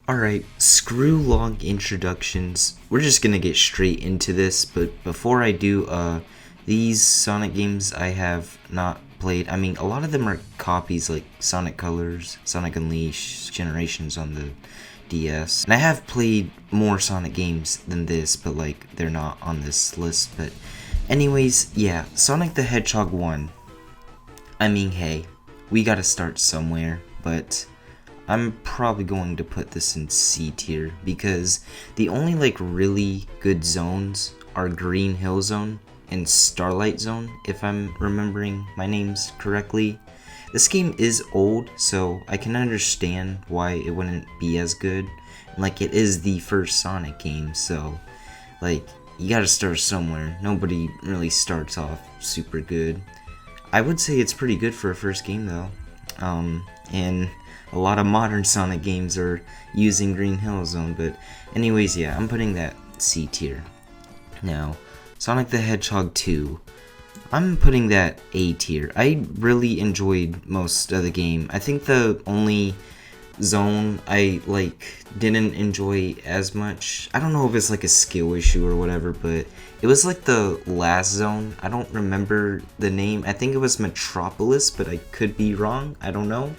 Alright, screw long introductions. We're just gonna get straight into this, but before I do, these Sonic games I have not played. I mean, a lot of them are copies like Sonic Colors, Sonic Unleashed, Generations on the DS. And I have played more Sonic games than this, but like, they're not on this list. But anyways, yeah, Sonic the Hedgehog 1. I mean, hey, we gotta start somewhere, but I'm probably going to put this in C tier because the only like really good zones are Green Hill Zone and Starlight Zone, if I'm remembering my names correctly. This game is old, so I can understand why it wouldn't be as good. Like, it is the first Sonic game, so like, you gotta start somewhere. Nobody really starts off super good. I would say it's pretty good for a first game though. And a lot of modern Sonic games are using Green Hill Zone, but anyways, yeah, I'm putting that C tier. Now, Sonic the Hedgehog 2, I'm putting that A tier. I really enjoyed most of the game. I think the only zone I didn't enjoy as much, I don't know if it's like a skill issue or whatever, but it was like the last zone. I don't remember the name. I think it was Metropolis, but I could be wrong. I don't know.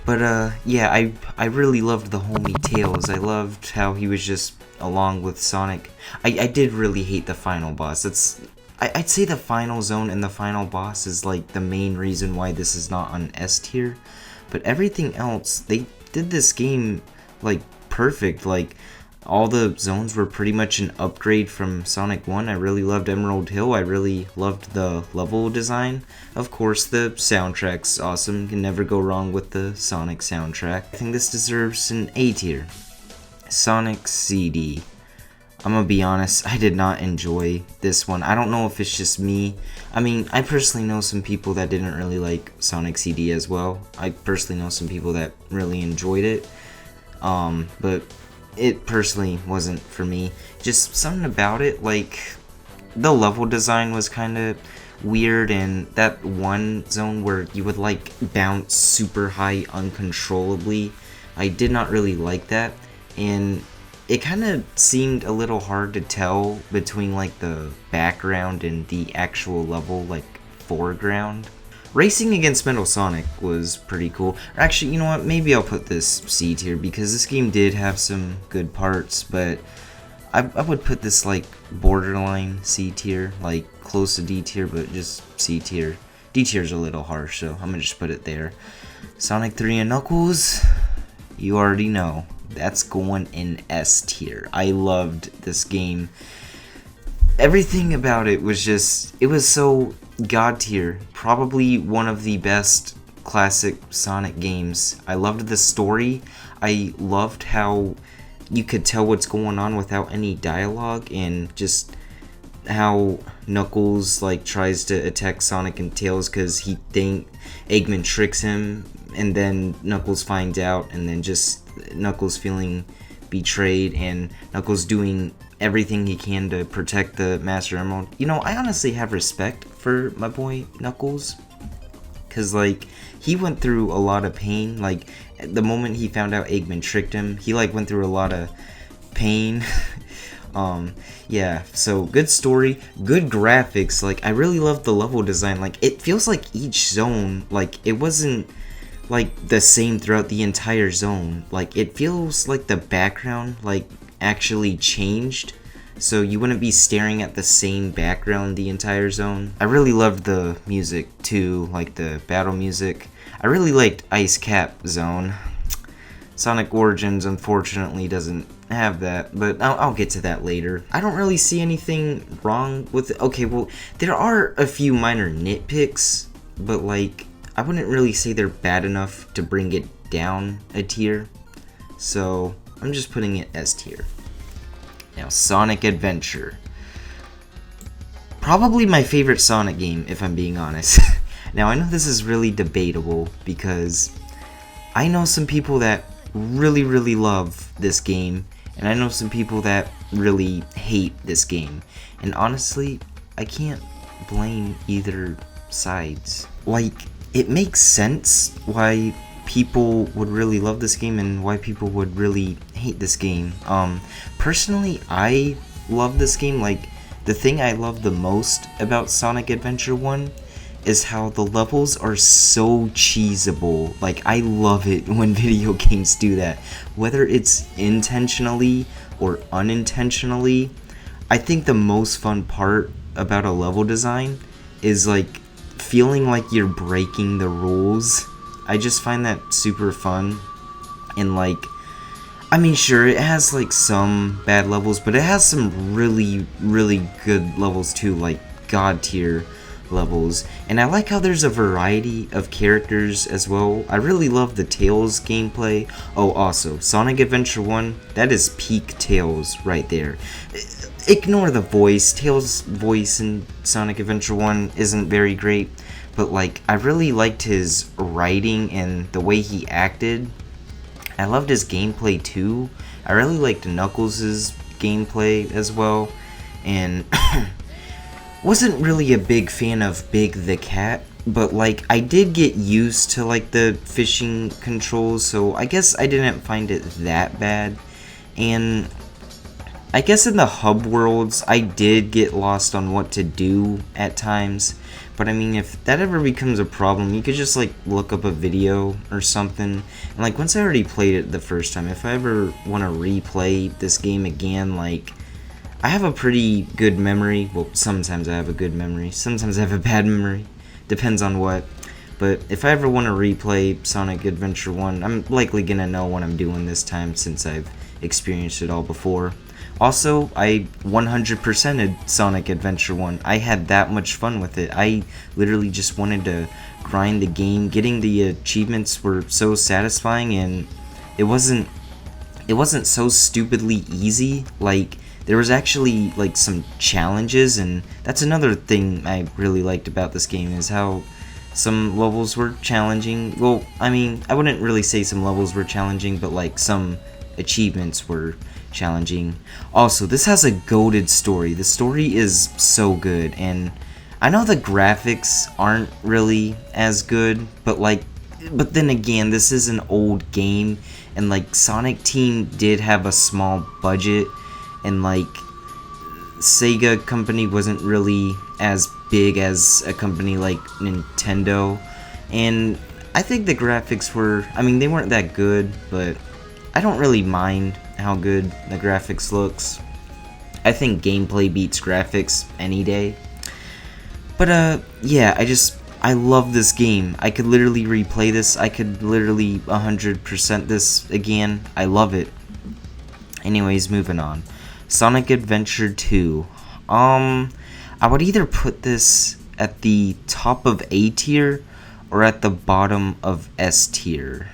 But yeah, I really loved the homie Tails. I loved how he was just along with Sonic. I did really hate the final boss. I'd say the final zone and the final boss is like the main reason why this is not on S tier. But everything else, they did this game like perfect. Like, all the zones were pretty much an upgrade from Sonic 1. I really loved Emerald Hill. I really loved the level design. Of course, the soundtrack's awesome. Can never go wrong with the Sonic soundtrack. I think this deserves an A tier. Sonic CD. I'm gonna be honest, I did not enjoy this one. I don't know if it's just me. I mean, I personally know some people that didn't really like Sonic CD as well. I personally know some people that really enjoyed it. But it personally wasn't for me. Just something about it, like, the level design was kind of weird, and that one zone where you would like bounce super high uncontrollably, I did not really like that, and it kind of seemed a little hard to tell between like the background and the actual level, like foreground. Racing against Metal Sonic was pretty cool. Actually, you know what? Maybe I'll put this C tier because this game did have some good parts, but I would put this like borderline C tier, like close to D tier, but just C tier. D tier's a little harsh, so I'm gonna just put it there. Sonic 3 and Knuckles, you already know. That's going in S tier. I loved this game. Everything about it was just, it was so god tier. Probably one of the best classic Sonic games. I loved the story. I loved how you could tell what's going on without any dialogue, and just how Knuckles like tries to attack Sonic and Tails because he think Eggman tricks him, and then Knuckles finds out, and then just Knuckles feeling betrayed, and Knuckles doing everything he can to protect the Master Emerald. You know, I honestly have respect for my boy Knuckles, because like, he went through a lot of pain. Like, the moment he found out Eggman tricked him, he like went through a lot of pain. Yeah, so good story, good graphics. Like, I really love the level design. Like, it feels like each zone, like, it wasn't like the same throughout the entire zone. Like, it feels like the background like actually changed, so you wouldn't be staring at the same background the entire zone. I really loved the music too, like the battle music. I really liked Ice Cap Zone. Sonic Origins unfortunately doesn't have that, but I'll get to that later. I don't really see anything wrong with it. Okay, well, there are a few minor nitpicks, but like, I wouldn't really say they're bad enough to bring it down a tier, so I'm just putting it S tier. Now, Sonic Adventure. Probably my favorite Sonic game, if I'm being honest. Now, I know this is really debatable because I know some people that really, really love this game, and I know some people that really hate this game. And honestly, I can't blame either sides. Like, it makes sense why people would really love this game and why people would really hate this game. Personally, I love this game. Like, the thing I love the most about Sonic Adventure 1 is how the levels are so cheesable. Like, I love it when video games do that. Whether it's intentionally or unintentionally, I think the most fun part about a level design is like feeling like you're breaking the rules. I just find that super fun. And like, I mean, sure, it has like some bad levels, but it has some really, really good levels too, like god tier levels. And I like how there's a variety of characters as well. I really love the Tails gameplay. Oh, also, Sonic Adventure 1, that is peak Tails right there. Ignore the voice. Tails' voice in Sonic Adventure 1 isn't very great, but like, I really liked his writing and the way he acted. I loved his gameplay too. I really liked Knuckles' gameplay as well, and wasn't really a big fan of Big the Cat, but like, I did get used to like the fishing controls, so I guess I didn't find it that bad. And I guess in the hub worlds, I did get lost on what to do at times. But I mean, if that ever becomes a problem, you could just like look up a video or something. And like, once I already played it the first time, if I ever want to replay this game again, like, I have a pretty good memory. Well, sometimes I have a good memory. Sometimes I have a bad memory. Depends on what. But if I ever want to replay Sonic Adventure 1, I'm likely gonna know what I'm doing this time since I've experienced it all before. Also, I 100%ed Sonic Adventure 1. I had that much fun with it. I literally just wanted to grind the game. Getting the achievements were so satisfying, and it wasn't so stupidly easy. Like, there was actually like some challenges, and that's another thing I really liked about this game, is how some levels were challenging. Well, I mean, I wouldn't really say some levels were challenging, but like some achievements were challenging. Also, this has a goated story. The story is so good, and I know the graphics aren't really as good, but then again, this is an old game, and like, Sonic Team did have a small budget, and like, Sega company wasn't really as big as a company like Nintendo, and I think the graphics were, I mean, they weren't that good, but I don't really mind how good the graphics looks. I think gameplay beats graphics any day. But yeah, I love this game. I could literally replay this. I could literally 100% this again. I love it. Anyways, moving on. Sonic Adventure 2. I would either put this at the top of A tier or at the bottom of S tier.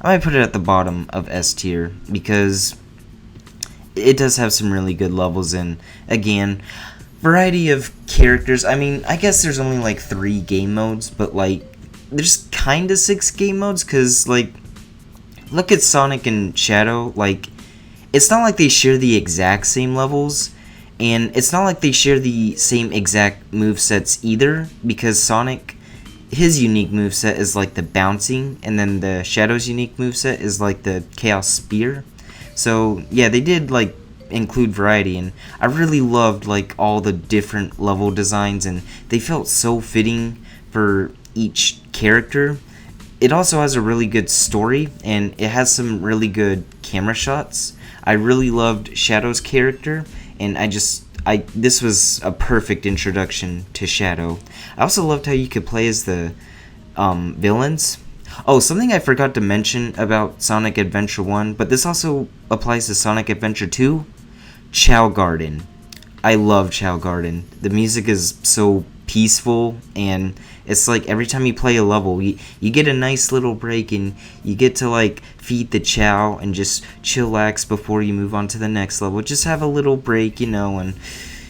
I might put it at the bottom of S tier because it does have some really good levels, and again, variety of characters. I mean, I guess there's only like 3 game modes, but like, there's kinda 6 game modes, because like, look at Sonic and Shadow. Like, it's not like they share the exact same levels, and it's not like they share the same exact movesets either, because Sonic, his unique moveset is like the bouncing, and then the Shadow's unique moveset is like the Chaos Spear. So yeah, they did like include variety, and I really loved like all the different level designs, and they felt so fitting for each character. It also has a really good story, and it has some really good camera shots. I really loved Shadow's character, and this was a perfect introduction to Shadow. I also loved how you could play as the villains. Oh, something I forgot to mention about Sonic Adventure 1, but this also applies to Sonic Adventure 2, Chow Garden. I love Chow Garden. The music is so peaceful, and it's like every time you play a level, you get a nice little break, and you get to like feed the Chow and just chillax before you move on to the next level. Just have a little break, and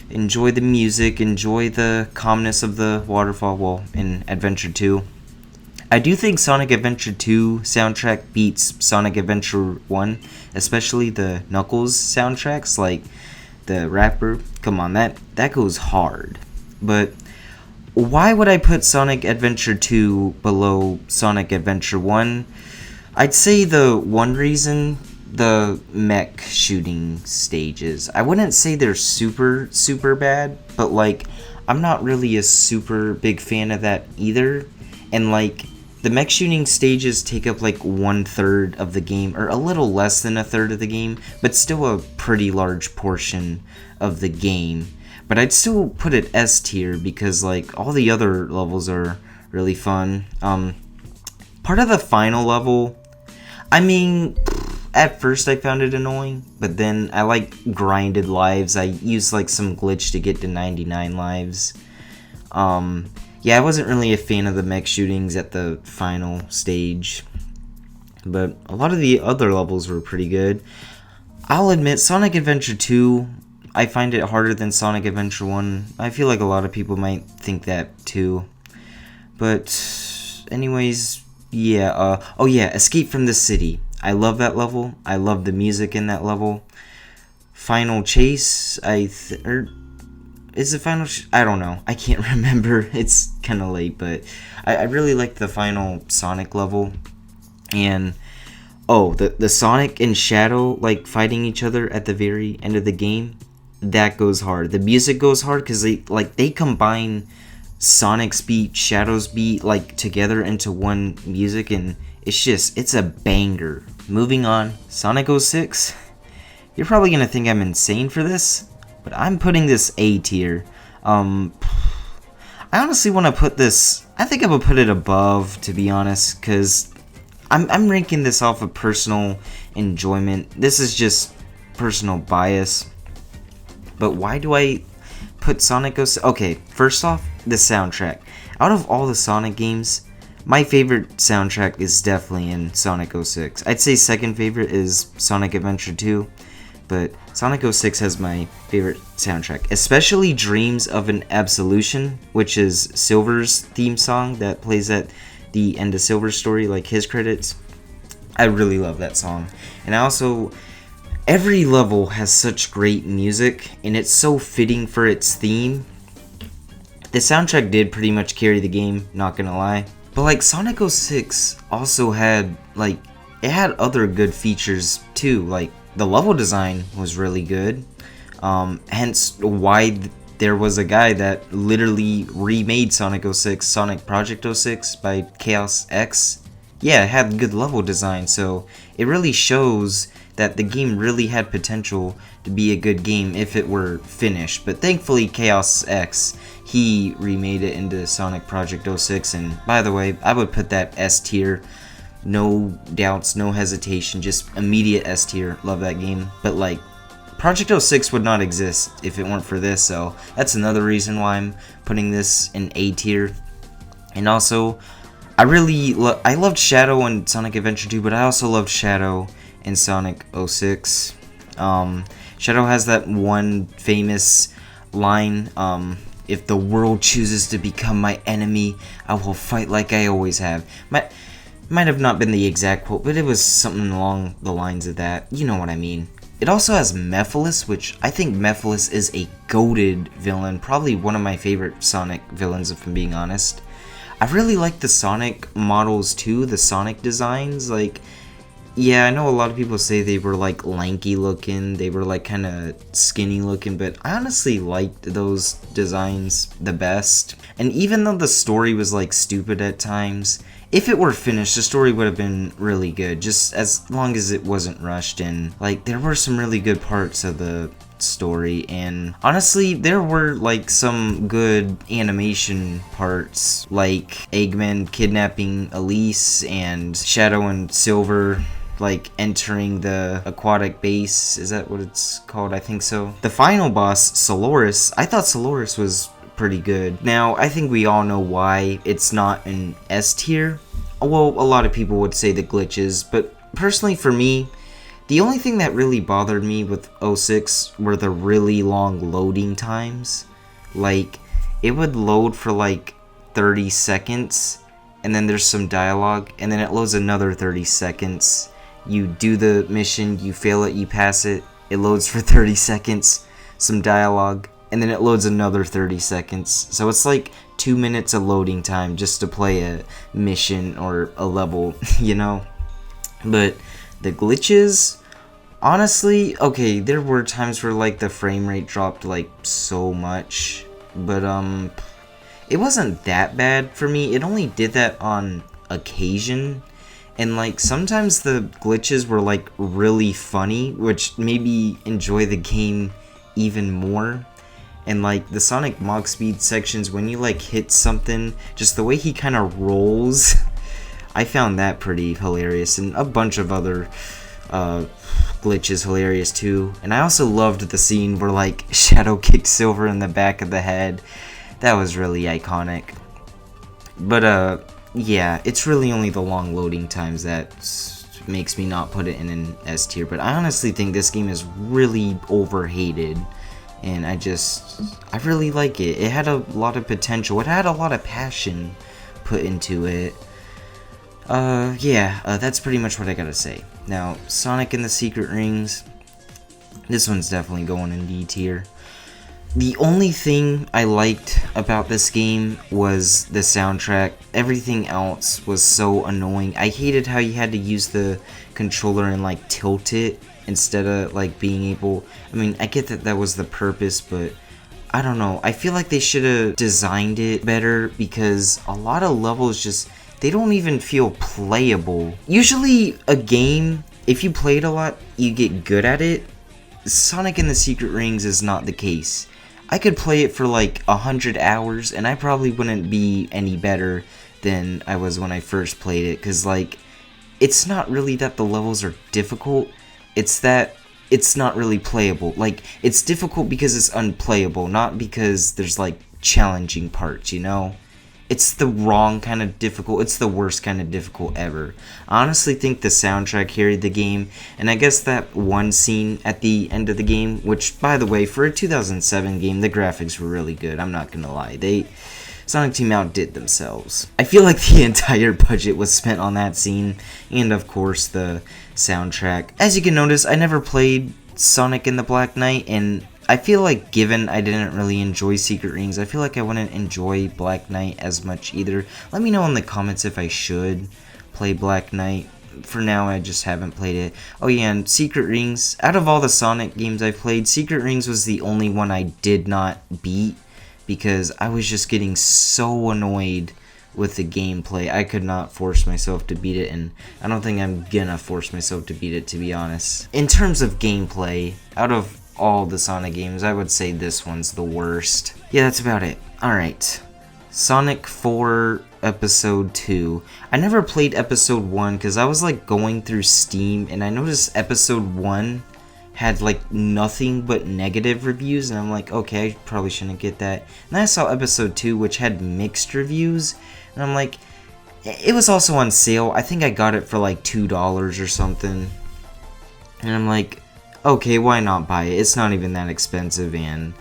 enjoy the music, enjoy the calmness of the waterfall. Well, in Adventure 2. I do think Sonic Adventure 2 soundtrack beats Sonic Adventure 1, especially the Knuckles soundtracks, like the rapper. Come on, that goes hard. But Why would I put Sonic Adventure 2 below Sonic Adventure 1? I'd say the one reason, the mech shooting stages. I wouldn't say they're super bad, but like I'm not really a super big fan of that either. And like the mech shooting stages take up like 1/3 of the game, or a little less than a third of the game, but still a pretty large portion of the game. But I'd still put it S tier because like all the other levels are really fun. Part of the final level, I mean, at first I found it annoying, but then I like grinded lives. I used like some glitch to get to 99 lives. Yeah, I wasn't really a fan of the mech shootings at the final stage, but a lot of the other levels were pretty good. I'll admit, Sonic Adventure 2, I find it harder than Sonic Adventure 1. I feel like a lot of people might think that too. But anyways, yeah, oh yeah, Escape from the City. I love that level. I love the music in that level. Final Chase, is the final... I don't know. I can't remember. It's kind of late, but I really like the final Sonic level. And, oh, the Sonic and Shadow, like, fighting each other at the very end of the game. That goes hard. The music goes hard because they combine Sonic's beat, Shadow's beat, like, together into one music, and it's a banger. Moving on, Sonic 06. You're probably gonna think I'm insane for this, but I'm putting this A tier. I honestly want to put this... I think I'm gonna put it above, to be honest, because I'm ranking this off of personal enjoyment. This is just personal bias. But why do I put Sonic 06? Okay, first off, the soundtrack. Out of all the Sonic games, my favorite soundtrack is definitely in Sonic 06. I'd say second favorite is Sonic Adventure 2. But Sonic 06 has my favorite soundtrack, especially Dreams of an Absolution, which is Silver's theme song that plays at the end of Silver's story, like his credits. I really love that song. And I also, every level has such great music, and it's so fitting for its theme. The soundtrack did pretty much carry the game, not gonna lie. But like Sonic 06 also had, like, it had other good features too, like the level design was really good, hence why there was a guy that literally remade Sonic 06, Sonic Project 06 by Chaos X. Yeah, it had good level design, so it really shows that the game really had potential to be a good game if it were finished. But thankfully Chaos X, he remade it into Sonic Project 06, and by the way, I would put that S tier. No doubts, no hesitation, just immediate S tier. Love that game. But like, Project 06 would not exist if it weren't for this, so that's another reason why I'm putting this in A tier. And also, I loved Shadow in Sonic Adventure 2, but I also loved Shadow in Sonic 06. Shadow has that one famous line, if the world chooses to become my enemy, I will fight like I always have. Might have not been the exact quote, but it was something along the lines of that. You know what I mean. It also has Mephiles, which I think Mephiles is a goated villain. Probably one of my favorite Sonic villains, if I'm being honest. I really like the Sonic models too, the Sonic designs. Like, yeah, I know a lot of people say they were like lanky looking, they were like kind of skinny looking, but I honestly liked those designs the best. And even though the story was like stupid at times, if it were finished, the story would have been really good, just as long as it wasn't rushed in. Like, there were some really good parts of the story, and honestly, there were like some good animation parts, like Eggman kidnapping Elise and Shadow and Silver like entering the aquatic base. Is that what it's called? I think so. The final boss, Soloris, I thought Soloris was pretty good. Now, I think we all know why it's not an S tier. Well, a lot of people would say the glitches, but personally for me, the only thing that really bothered me with 06 were the really long loading times. Like, it would load for like 30 seconds, and then there's some dialogue, and then it loads another 30 seconds. You do the mission, you fail it, you pass it, it loads for 30 seconds, some dialogue, and then it loads another 30 seconds. So it's like 2 minutes of loading time just to play a mission or a level, you know? But the glitches, honestly, okay, there were times where like the frame rate dropped like so much, but it wasn't that bad for me. It only did that on occasion, and like sometimes the glitches were like really funny, which made me enjoy the game even more. And like the Sonic Mach Speed sections, when you like hit something, just the way he kind of rolls, I found that pretty hilarious, and a bunch of other glitches hilarious too. And I also loved the scene where like Shadow kicked Silver in the back of the head. That was really iconic. But yeah, it's really only the long loading times that makes me not put it in an S tier. But I honestly think this game is really overhated, and I really like it. It had a lot of potential. It had a lot of passion put into it. Yeah, that's pretty much what I gotta say. Now, Sonic and the Secret Rings, this one's definitely going in D tier. The only thing I liked about this game was the soundtrack. Everything else was so annoying. I hated how you had to use the controller and like tilt it instead of like being able, I mean, I get that that was the purpose, but I don't know. I feel like they should have designed it better, because a lot of levels just, they don't even feel playable. Usually a game, if you play it a lot, you get good at it. Sonic and the Secret Rings is not the case. I could play it for like 100 hours and I probably wouldn't be any better than I was when I first played it, because like, it's not really that the levels are difficult, it's that it's not really playable. Like, it's difficult because it's unplayable, not because there's like challenging parts, you know? It's the wrong kind of difficult. It's the worst kind of difficult ever. I honestly think the soundtrack carried the game, and I guess that one scene at the end of the game, which, by the way, for a 2007 game, the graphics were really good. I'm not gonna lie. Sonic Team outdid themselves. I feel like the entire budget was spent on that scene, and of course the soundtrack. As you can notice, I never played Sonic and the Black Knight, and I feel like, given I didn't really enjoy Secret Rings, I feel like I wouldn't enjoy Black Knight as much either. Let me know in the comments if I should play Black Knight. For now, I just haven't played it. Oh yeah, and Secret Rings, out of all the Sonic games I've played, Secret Rings was the only one I did not beat, because I was just getting so annoyed with the gameplay. I could not force myself to beat it, and I don't think I'm gonna force myself to beat it, to be honest. In terms of gameplay, out of all the Sonic games, I would say this one's the worst. Yeah, that's about it. Alright, Sonic 4 Episode 2. I never played Episode 1 because I was like going through Steam and I noticed Episode 1 had like nothing but negative reviews, and I'm like, okay, I probably shouldn't get that. And then I saw Episode 2, which had mixed reviews, and I'm like, it was also on sale. I think I got it for like $2 or something, and I'm like, okay, why not buy it? It's not even that expensive, and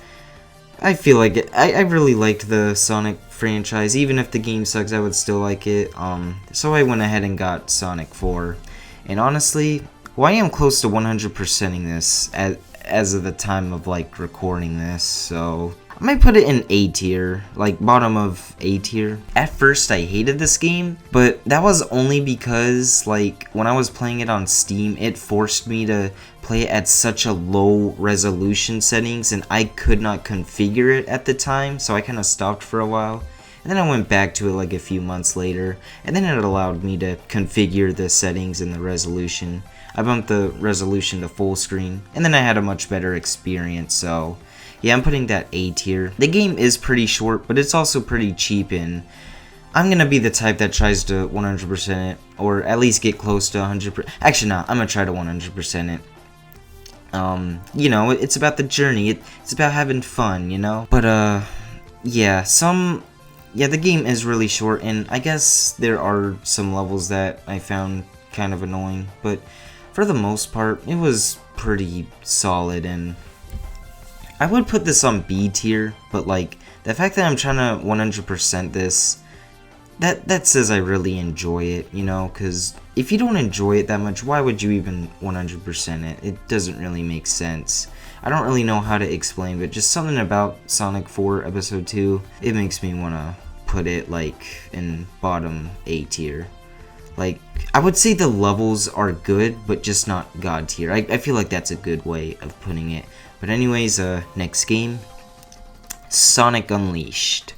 I feel like I really liked the Sonic franchise. Even if the game sucks, I would still like it. So I went ahead and got Sonic 4. And honestly, well, I am close to 100%ing this as of the time of like recording this, so I might put it in A tier, like bottom of A tier. At first I hated this game, but that was only because like when I was playing it on Steam, it forced me to play it at such a low resolution settings, and I could not configure it at the time, so I kind of stopped for a while. And then I went back to it like a few months later, and then it allowed me to configure the settings and the resolution. I bumped the resolution to full screen, and then I had a much better experience, so yeah, I'm putting that A tier. The game is pretty short, but it's also pretty cheap, and I'm gonna be the type that tries to 100% it, or at least get close to 100%. Actually, no, I'm gonna try to 100% it. You know, it's about the journey, it's about having fun, you know? But, yeah, the game is really short, and I guess there are some levels that I found kind of annoying, but for the most part, it was pretty solid, and I would put this on B tier, but like, the fact that I'm trying to 100% this, that says I really enjoy it, you know, because if you don't enjoy it that much, why would you even 100% it? It doesn't really make sense. I don't really know how to explain, but just something about Sonic 4 Episode 2, it makes me want to put it like in bottom A tier. Like, I would say the levels are good, but just not God tier. I feel like that's a good way of putting it. But anyways, next game, Sonic Unleashed.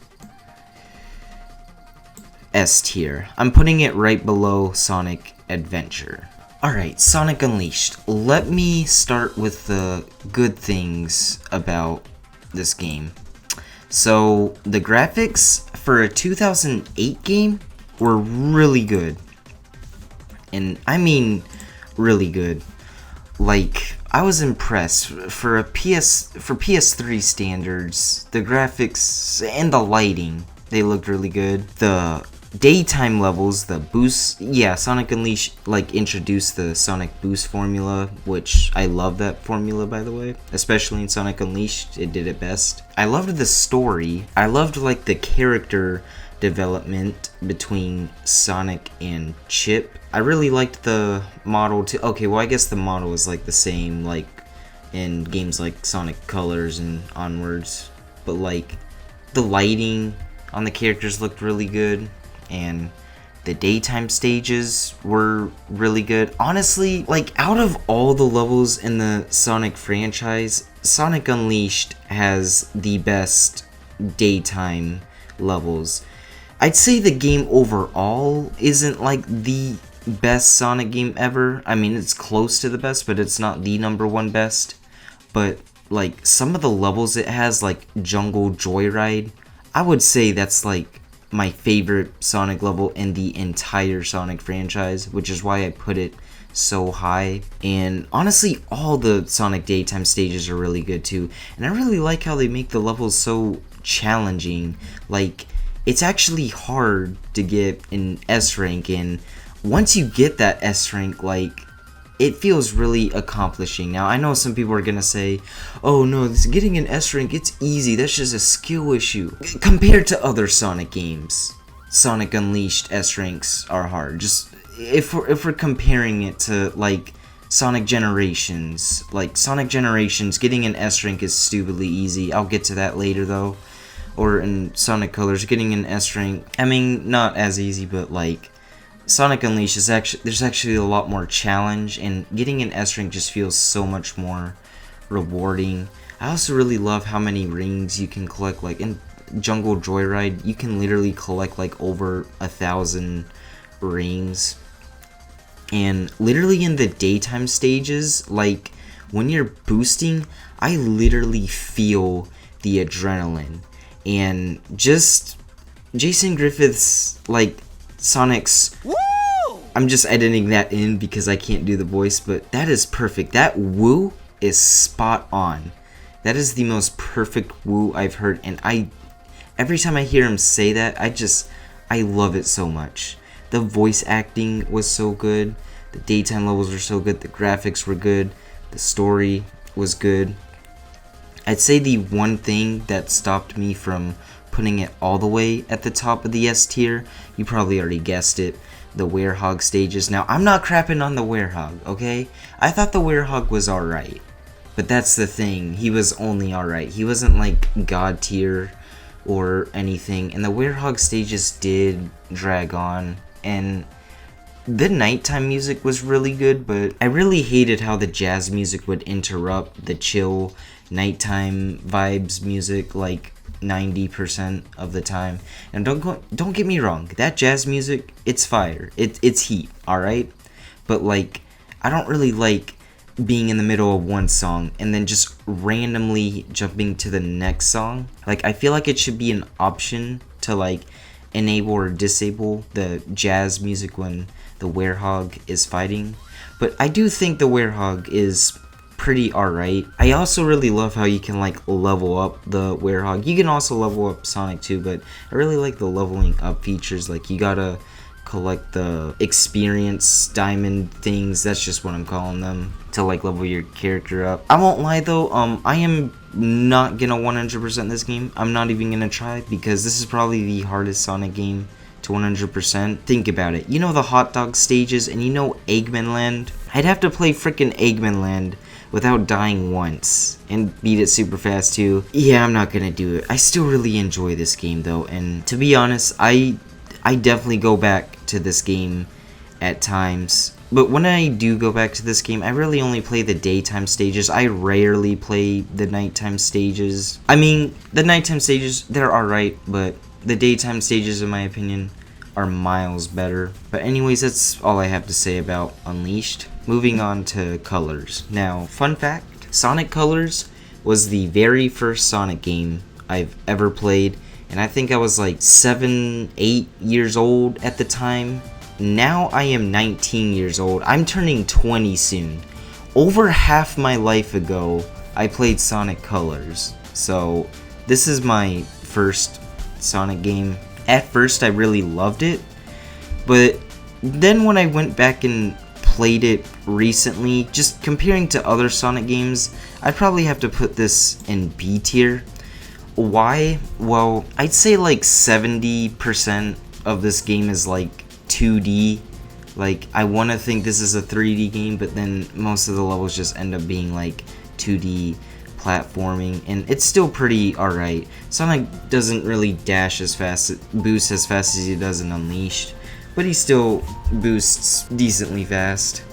S tier. I'm putting it right below Sonic Adventure. Alright, Sonic Unleashed. Let me start with the good things about this game. So, the graphics for a 2008 game were really good. And I mean really good. Like, I was impressed. For PS3 standards, the graphics and the lighting, they looked really good. The daytime levels, the boost, yeah, Sonic Unleashed like introduced the Sonic boost formula, which I love that formula, by the way, especially in Sonic Unleashed. It did it best. I loved the story. I loved like the character development between Sonic and Chip. I really liked the model too. Okay, well, I guess the model is like the same like in games like Sonic Colors and onwards, but like the lighting on the characters looked really good, and the daytime stages were really good. Honestly, like, out of all the levels in the Sonic franchise, Sonic Unleashed has the best daytime levels. I'd say the game overall isn't like the best Sonic game ever. I mean, it's close to the best, but it's not the #1 best. But like some of the levels it has, like Jungle Joyride, I would say that's like my favorite Sonic level in the entire Sonic franchise, which is why I put it so high. And honestly, all the Sonic daytime stages are really good too. And I really like how they make the levels so challenging. Like, it's actually hard to get an S rank, and once you get that S rank, like, it feels really accomplishing. Now, I know some people are gonna say, oh no, getting an S rank, it's easy, that's just a skill issue. Compared to other Sonic games, Sonic Unleashed S ranks are hard. Just, if we're comparing it to, like, Sonic Generations, getting an S rank is stupidly easy. I'll get to that later though. Or in Sonic Colors, getting an S rank, I mean, not as easy, but like, Sonic Unleashed is there's actually a lot more challenge, and getting an S rank just feels so much more rewarding. I also really love how many rings you can collect. Like in Jungle Joyride, you can literally collect like over 1,000 rings. And literally in the daytime stages, like when you're boosting, I literally feel the adrenaline. And just Jason Griffith's, like, Sonic's, woo! I'm just editing that in because I can't do the voice, but that is perfect. That woo is spot on. That is the most perfect woo I've heard, and every time I hear him say that, I love it so much. The voice acting was so good, the daytime levels were so good, the graphics were good, the story was good. I'd say the one thing that stopped me from putting it all the way at the top of the S tier, you probably already guessed it, the Werehog stages. Now, I'm not crapping on the Werehog, okay? I thought the Werehog was alright, but that's the thing, he was only alright. He wasn't like God tier or anything, and the Werehog stages did drag on, and the nighttime music was really good, but I really hated how the jazz music would interrupt the chill nighttime vibes music like 90% of the time. And don't get me wrong, that jazz music, it's fire, it's heat, alright? But like, I don't really like being in the middle of one song and then just randomly jumping to the next song. Like, I feel like it should be an option to like enable or disable the jazz music when the Werehog is fighting. But I do think the Werehog is pretty alright. I also really love how you can like level up the Werehog. You can also level up Sonic too, but I really like the leveling up features. Like, you gotta collect the experience diamond things, that's just what I'm calling them, to like level your character up. I won't lie though, I am not gonna 100% this game. I'm not even gonna try, because this is probably the hardest Sonic game to 100%. Think about it. You know the hot dog stages, and you know Eggman Land? I'd have to play frickin' Eggman Land without dying once and beat it super fast too. Yeah, I'm not gonna do it. I still really enjoy this game though, and to be honest, I definitely go back to this game at times. But when I do go back to this game, I really only play the daytime stages. I rarely play the nighttime stages. I mean, the nighttime stages, they're alright, but the daytime stages, in my opinion, are miles better. But anyways, that's all I have to say about Unleashed. Moving on to Colors. Now, fun fact, Sonic Colors was the very first Sonic game I've ever played, and I think I was like 7, 8 years old at the time. Now I am 19 years old. I'm turning 20 soon. Over half my life ago, I played Sonic Colors. So, this is my first Sonic game. At first, I really loved it. But then when I went back and played it recently, just comparing to other Sonic games, I'd probably have to put this in B tier. Why? Well, I'd say like 70% of this game is like 2D. Like, I want to think this is a 3D game, but then most of the levels just end up being like 2D platforming, and it's still pretty alright. Sonic doesn't really dash as fast, boost as fast as he does in Unleashed, but he still boosts decently fast.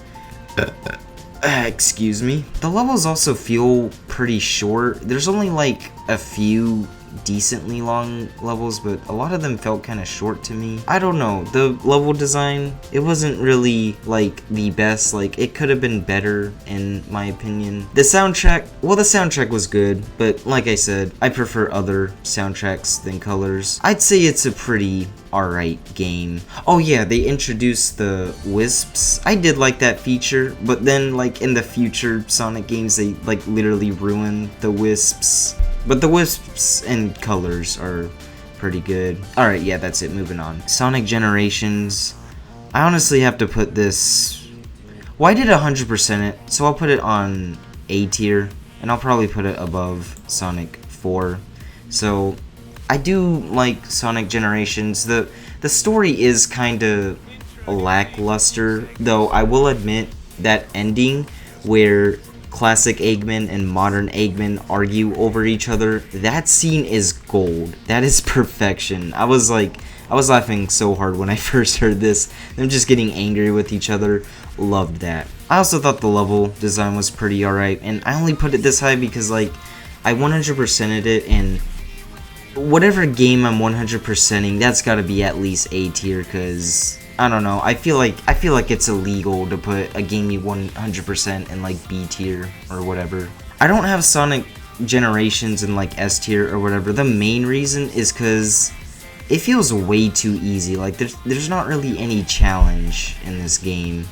Excuse me. The levels also feel pretty short. There's only like a few decently long levels, but a lot of them felt kind of short to me. I don't know, the level design, it wasn't really like the best. Like, it could have been better in my opinion. The soundtrack, well, the soundtrack was good, but like I said, I prefer other soundtracks than Colors. I'd say it's a pretty alright game. Oh yeah, they introduced the Wisps. I did like that feature, but then like in the future Sonic games, they like literally ruined the Wisps. But the Wisps and Colors are pretty good. Alright, yeah, that's it. Moving on. Sonic Generations. I honestly have to put this... Well, I did 100% it, so I'll put it on A tier. And I'll probably put it above Sonic 4. So, I do like Sonic Generations. The story is kind of lackluster, though I will admit that ending where classic Eggman and modern Eggman argue over each other, that scene is gold. That is perfection. I was laughing so hard when I first heard this. Them just getting angry with each other. Loved that. I also thought the level design was pretty alright, and I only put it this high because like I 100%ed it, and whatever game I'm 100%ing, that's gotta be at least A tier, cause I don't know, I feel like it's illegal to put a game you 100% in like B tier or whatever. I don't have Sonic Generations in like S tier or whatever. The main reason is cause it feels way too easy. Like there's not really any challenge in this game.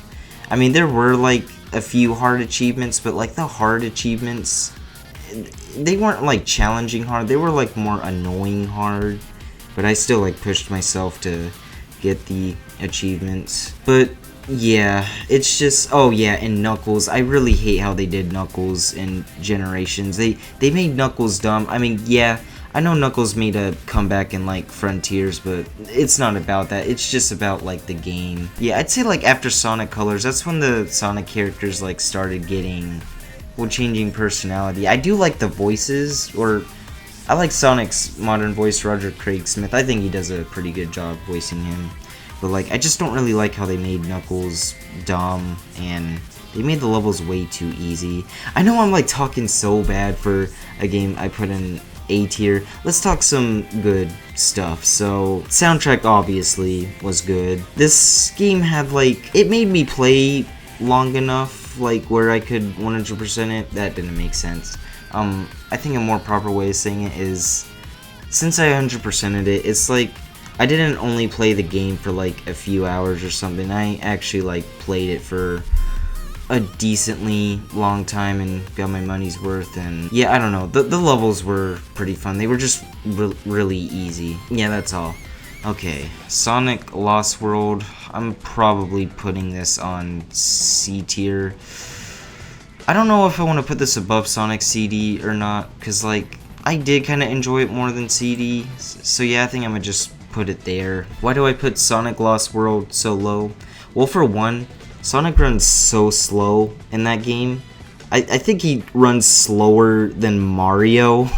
I mean, there were like a few hard achievements, but like the hard achievements, they weren't like challenging hard, they were like more annoying hard, but I still like pushed myself to get the achievements. But yeah, it's just, oh yeah, and Knuckles, I really hate how they did Knuckles in Generations. They made Knuckles dumb. I mean, yeah, I know Knuckles made a comeback in like Frontiers, but it's not about that. It's just about like the game. Yeah, I'd say like after Sonic Colors, that's when the Sonic characters like started getting, well, changing personality. I do like the voices, or I like Sonic's modern voice, Roger Craig Smith. I think he does a pretty good job voicing him. But like, I just don't really like how they made Knuckles dumb, and they made the levels way too easy. I know I'm like talking so bad for a game I put in A tier. Let's talk some good stuff. So, soundtrack obviously was good. This game had like, it made me play long enough, like where I could 100% it. That didn't make sense. I think a more proper way of saying it is, since I 100%ed it, it's like I didn't only play the game for like a few hours or something. I actually like played it for a decently long time and got my money's worth. And yeah, I don't know, the levels were pretty fun. They were just really easy. Yeah, that's all. Okay, Sonic Lost World. I'm probably putting this on C tier. I don't know if I want to put this above Sonic CD or not, because like I did kind of enjoy it more than CD. So yeah, I think I'm gonna just put it there. Why do I put Sonic Lost World so low? Well, for one, Sonic runs so slow in that game. I think he runs slower than Mario.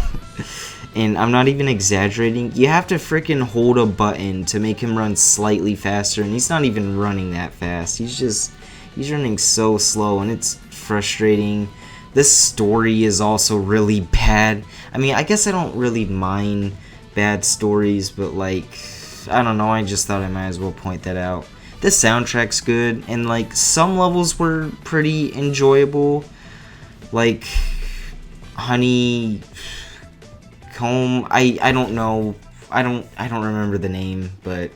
And I'm not even exaggerating. You have to freaking hold a button to make him run slightly faster, and he's not even running that fast. He's running so slow, and it's frustrating. This story is also really bad. I mean, I guess I don't really mind bad stories, but like, I don't know, I just thought I might as well point that out. The soundtrack's good, and like, some levels were pretty enjoyable. Like, Honey Comb, I don't know, I don't remember the name, but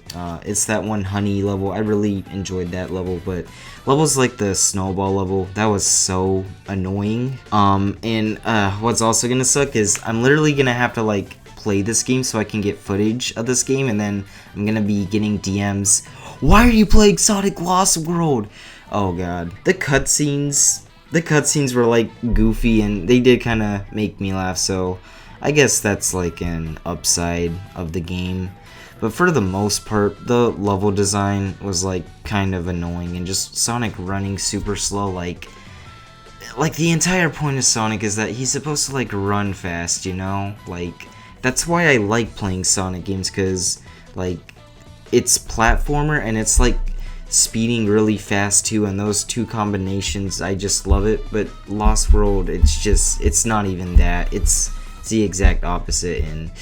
it's that one honey level. I really enjoyed that level, but levels like the snowball level, that was so annoying. And what's also gonna suck is I'm literally gonna have to like play this game so I can get footage of this game, and then I'm gonna be getting DMs. Why are you playing Sonic Lost World? Oh god, the cutscenes were like goofy, and they did kind of make me laugh. So I guess that's like an upside of the game. But for the most part, the level design was like kind of annoying, and just Sonic running super slow. Like the entire point of Sonic is that he's supposed to like run fast, you know? Like, that's why I like playing Sonic games, because like it's platformer and it's like speeding really fast too, and those two combinations, I just love it. But Lost World, it's not even that. It's the exact opposite, and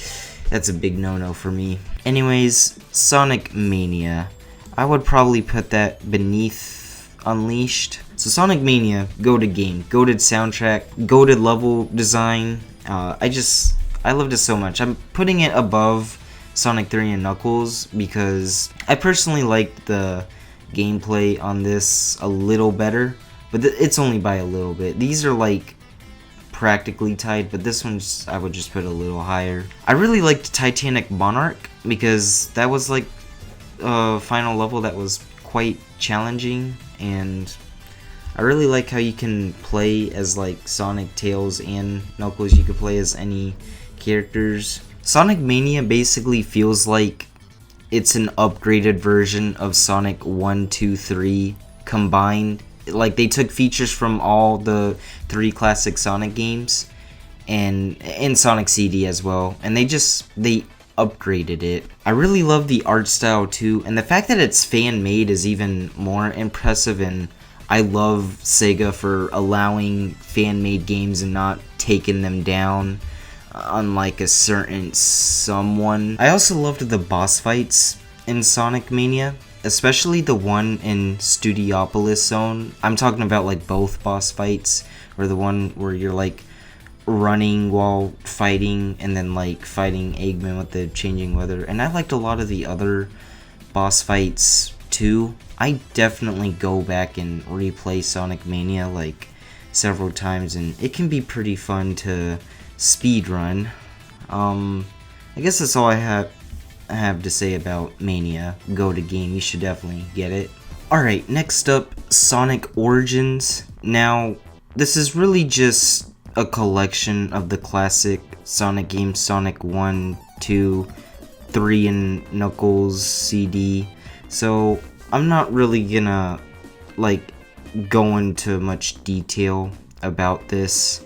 that's a big no-no for me. Anyways, Sonic Mania, I would probably put that beneath Unleashed. So Sonic Mania, goated game, goated soundtrack, goated level design. I loved it so much. I'm putting it above Sonic 3 and Knuckles because I personally liked the gameplay on this a little better, but it's only by a little bit. These are like practically tied, but this one's I would just put a little higher. I really liked Titanic Monarch because that was like a final level that was quite challenging, and I really like how you can play as like Sonic, Tails, and Knuckles. You could play as any characters. Sonic Mania basically feels like it's an upgraded version of Sonic 1, 2, 3 combined. Like, they took features from all the 3 classic Sonic games and Sonic CD as well, and they upgraded it. I really love the art style too, and the fact that it's fan made is even more impressive. And I love Sega for allowing fan made games and not taking them down, unlike a certain someone. I also loved the boss fights in Sonic Mania, especially the one in Studiopolis Zone. I'm talking about like both boss fights, or the one where you're like running while fighting, and then like fighting Eggman with the changing weather. And I liked a lot of the other boss fights too. I definitely go back and replay Sonic Mania like several times, and it can be pretty fun to speedrun. I guess that's all I have to say about Mania. Go to game, you should definitely get it. Alright, next up, Sonic Origins. Now, this is really just a collection of the classic Sonic games, Sonic 1, 2, 3, and Knuckles CD. So, I'm not really gonna like go into much detail about this.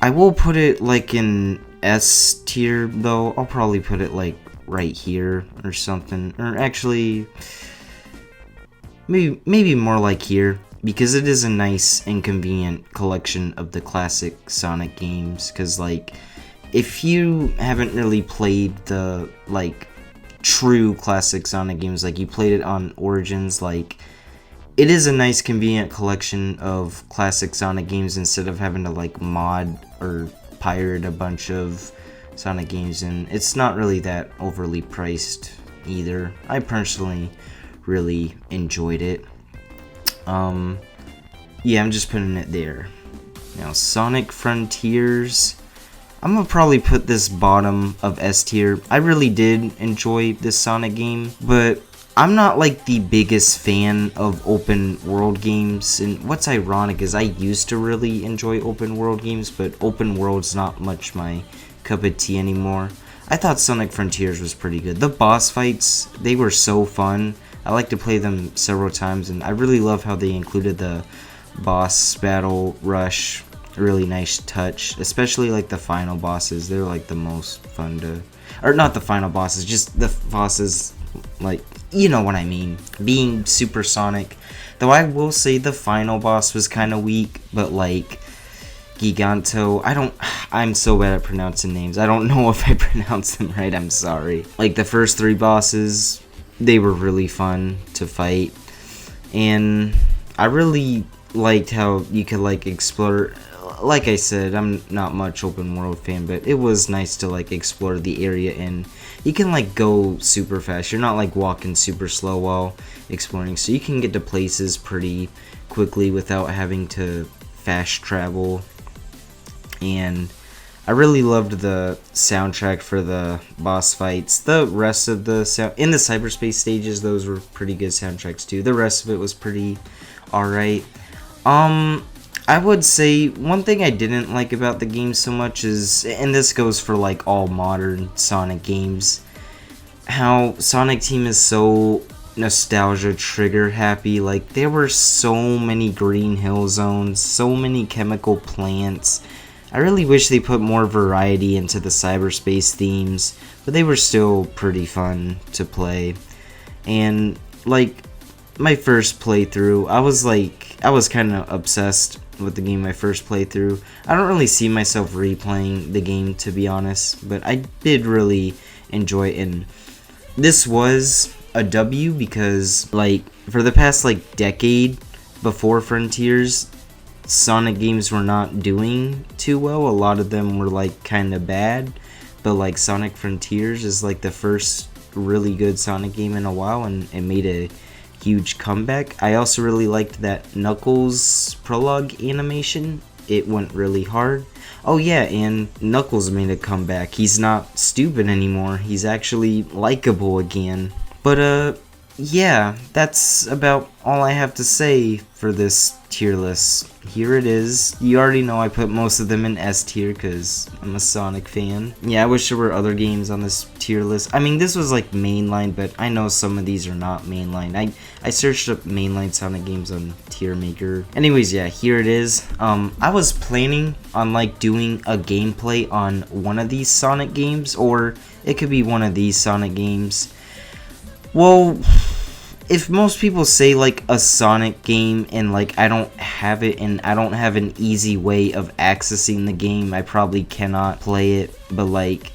I will put it like in S tier though. I'll probably put it like right here or something, or actually maybe more like here, because it is a nice and convenient collection of the classic Sonic games. Because like, if you haven't really played the like true classic Sonic games, like you played it on Origins, like it is a nice convenient collection of classic Sonic games instead of having to like mod or pirate a bunch of Sonic games, and it's not really that overly priced either. I personally really enjoyed it. Yeah, I'm just putting it there. Now, Sonic Frontiers, I'm gonna probably put this bottom of S tier. I really did enjoy this Sonic game, but I'm not like the biggest fan of open world games. And what's ironic is I used to really enjoy open world games, but open world's not much my cup of tea anymore. I thought Sonic Frontiers was pretty good. The boss fights, they were so fun. I like to play them several times, and I really love how they included the boss battle rush, really nice touch, especially like the final bosses. They're like the most fun to, or not the final bosses, just the bosses, like, you know what I mean, being supersonic. Though I will say the final boss was kind of weak, but like Giganto, I'm so bad at pronouncing names. I don't know if I pronounced them right, I'm sorry. Like the first 3 bosses, they were really fun to fight. And I really liked how you could like explore. Like I said, I'm not much open world fan, but it was nice to like explore the area, and you can like go super fast. You're not like walking super slow while exploring, so you can get to places pretty quickly without having to fast travel. And I really loved the soundtrack for the boss fights. The rest of the in the cyberspace stages, those were pretty good soundtracks too. The rest of it was pretty alright. I would say one thing I didn't like about the game so much is, and this goes for like all modern Sonic games, how Sonic Team is so nostalgia trigger happy. Like there were so many green hill zones, so many chemical plants. I really wish they put more variety into the cyberspace themes, but they were still pretty fun to play. And like my first playthrough, I was kind of obsessed with the game my first playthrough. I don't really see myself replaying the game, to be honest, but I did really enjoy it. And this was a W because like for the past like decade before Frontiers, Sonic games were not doing too well. A lot of them were like kind of bad, but like Sonic Frontiers is like the first really good Sonic game in a while, and it made a huge comeback. I also really liked that Knuckles prologue animation. It went really hard. Oh yeah, and Knuckles made a comeback. He's not stupid anymore. He's actually likable again. But yeah, that's about all I have to say for this tier list. Here it is. You already know I put most of them in S tier because I'm a Sonic fan. Yeah, I wish there were other games on this tier list. I mean, this was like mainline, but I know some of these are not mainline. I searched up mainline Sonic games on Tier Maker. Anyways, yeah, here it is. I was planning on like doing a gameplay on one of these Sonic games, or it could be one of these Sonic games. Well, if most people say like a Sonic game and like I don't have it and I don't have an easy way of accessing the game, I probably cannot play it. But like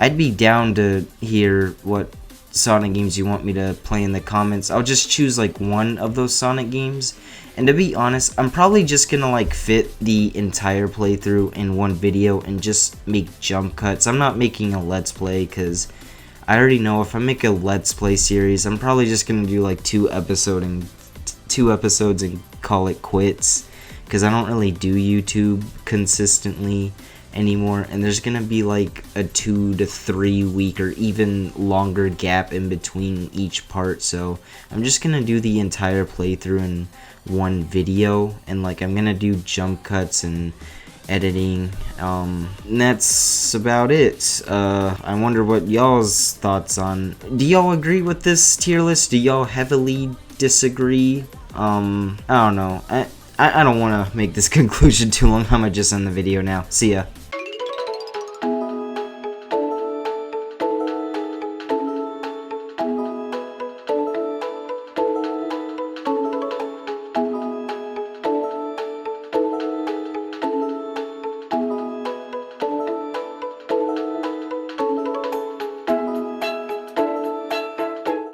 I'd be down to hear what Sonic games you want me to play in the comments. I'll just choose like one of those Sonic games, and to be honest, I'm probably just gonna like fit the entire playthrough in one video and just make jump cuts. I'm not making a let's play because I already know if I make a let's play series, I'm probably just gonna do like 2 episodes and call it quits, because I don't really do YouTube consistently anymore, and there's gonna be like a 2 to 3 week or even longer gap in between each part. So I'm just gonna do the entire playthrough in one video, and like I'm gonna do jump cuts and editing, and that's about it. I wonder what y'all's thoughts on. Do y'all agree with this tier list? Do y'all heavily disagree? I don't know. I don't want to make this conclusion too long. I'm gonna just end the video now. See ya.